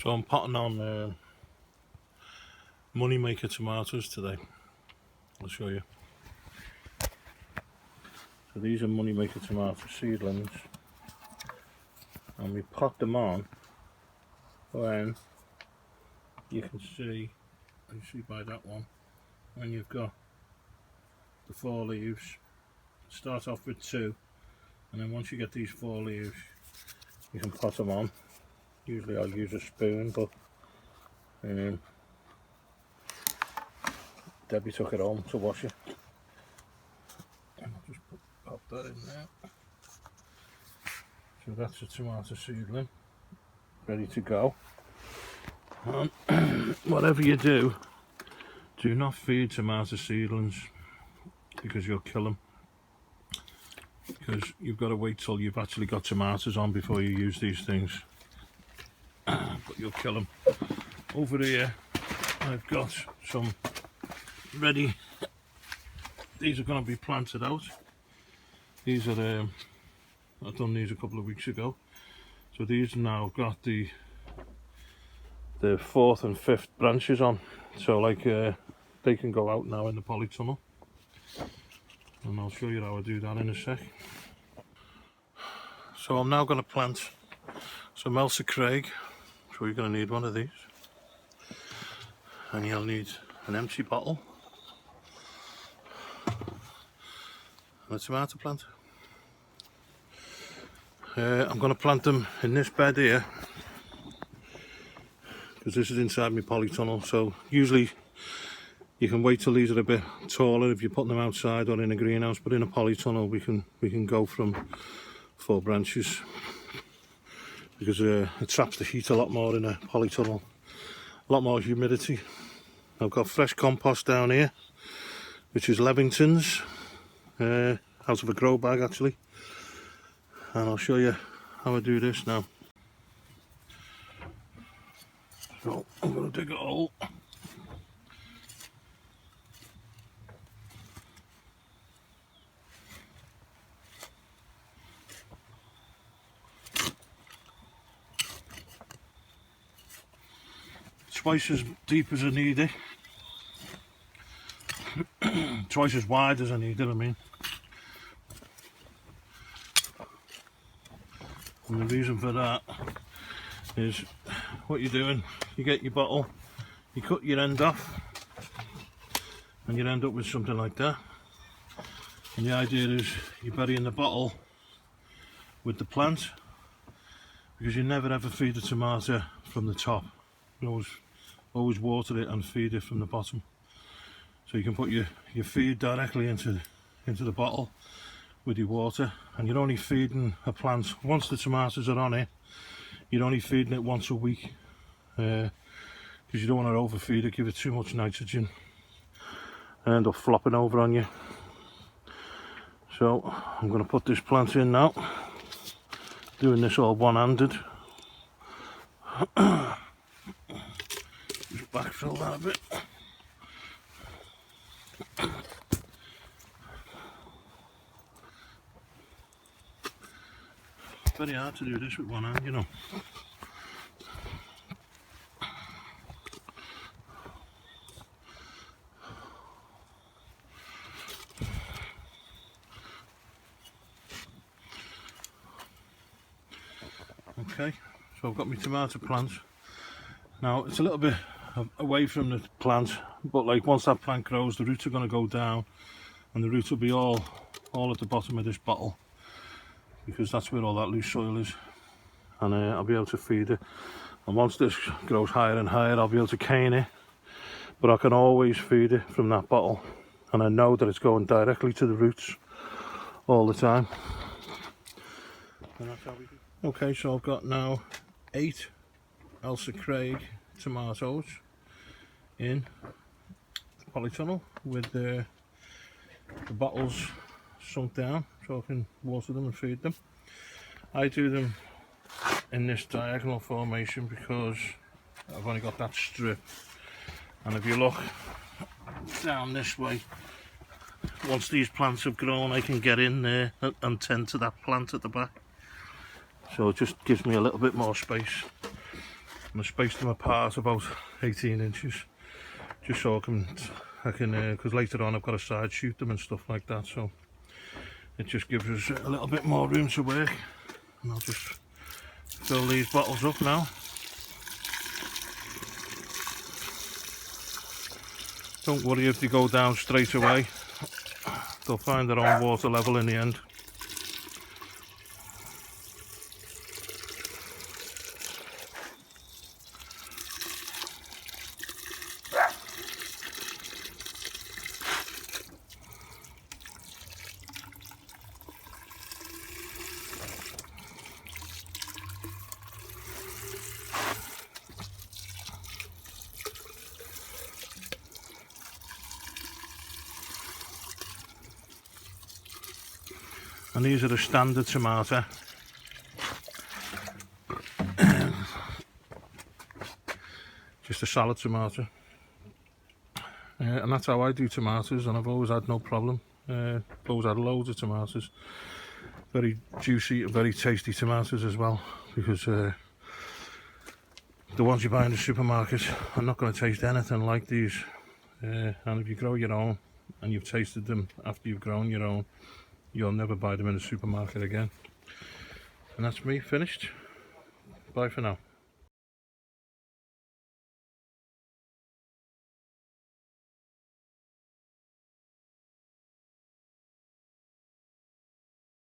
So I'm potting on Moneymaker tomatoes today. I'll show you. So these are Moneymaker tomato seedlings, and we pot them on when you can see, you see by that one, when you've got the 4 leaves. Start off with 2, and then once you get these 4 leaves you can pot them on. Usually I'll use a spoon, but Debbie took it home to wash it. And I'll just pop that in there. So that's a tomato seedling, ready to go. And whatever you do, do not feed tomato seedlings, because you'll kill them. Because you've got to wait till you've actually got tomatoes on before you use these things. But you'll kill them. Over here I've got some ready. These are going to be planted out. These are I've done these a couple of weeks ago. So these now have got the 4th and 5th branches on. So like they can go out now in the polytunnel. And I'll show you how I do that in a sec. So I'm now going to plant some Ailsa Craig. So you're going to need one of these. And you'll need an empty bottle. And a tomato plant. I'm going to plant them in this bed here, because this is inside my polytunnel. So usually you can wait till these are a bit taller if you're putting them outside or in a greenhouse, but in a polytunnel we can go from 4 branches, because it traps the heat a lot more in a polytunnel, a lot more humidity. I've got fresh compost down here, which is Levington's, out of a grow bag actually, and I'll show you how I do this now. So I'm going to dig a hole. Twice as deep as I need it. Twice as wide as I need it, I mean. And the reason for that is what you're doing. You get your bottle, you cut your end off, and you end up with something like that. And the idea is you're burying the bottle with the plant, because you never ever feed a tomato from the top. You always water it and feed it from the bottom. So you can put your feed directly into the bottle with your water, and you're only feeding a plant, once the tomatoes are on it, you're only feeding it once a week, because you don't want to overfeed it, give it too much nitrogen and end up flopping over on you. So I'm going to put this plant in now, doing this all one-handed. Just backfill that a bit. It's very hard to do this with one hand, you know. Okay, so I've got my tomato plants. Now it's a little bit away from the plant, but like once that plant grows, the roots are going to go down, and the roots will be all at the bottom of this bottle, because that's where all that loose soil is, and I'll be able to feed it. And once this grows higher and higher, I'll be able to cane it, but I can always feed it from that bottle, and I know that it's going directly to the roots all the time. And that's how we do. Okay, so I've got now 8 Ailsa Craig tomatoes in the polytunnel with the bottles sunk down, so I can water them and feed them. I do them in this diagonal formation because I've only got that strip, and if you look down this way, once these plants have grown, I can get in there and tend to that plant at the back, so it just gives me a little bit more space. I spaced them apart about 18 inches, just so I can, because later on I've got to side shoot them and stuff like that, so it just gives us a little bit more room to work. And I'll just fill these bottles up now. Don't worry if they go down straight away, they'll find their own water level in the end. And these are the standard tomato. Just a salad tomato. And that's how I do tomatoes, and I've always had no problem. I've always had loads of tomatoes. Very juicy and very tasty tomatoes as well, because the ones you buy in the supermarket are not going to taste anything like these. And if you grow your own and you've tasted them after you've grown your own, you'll never buy them in the supermarket again. And that's me finished. Bye for now.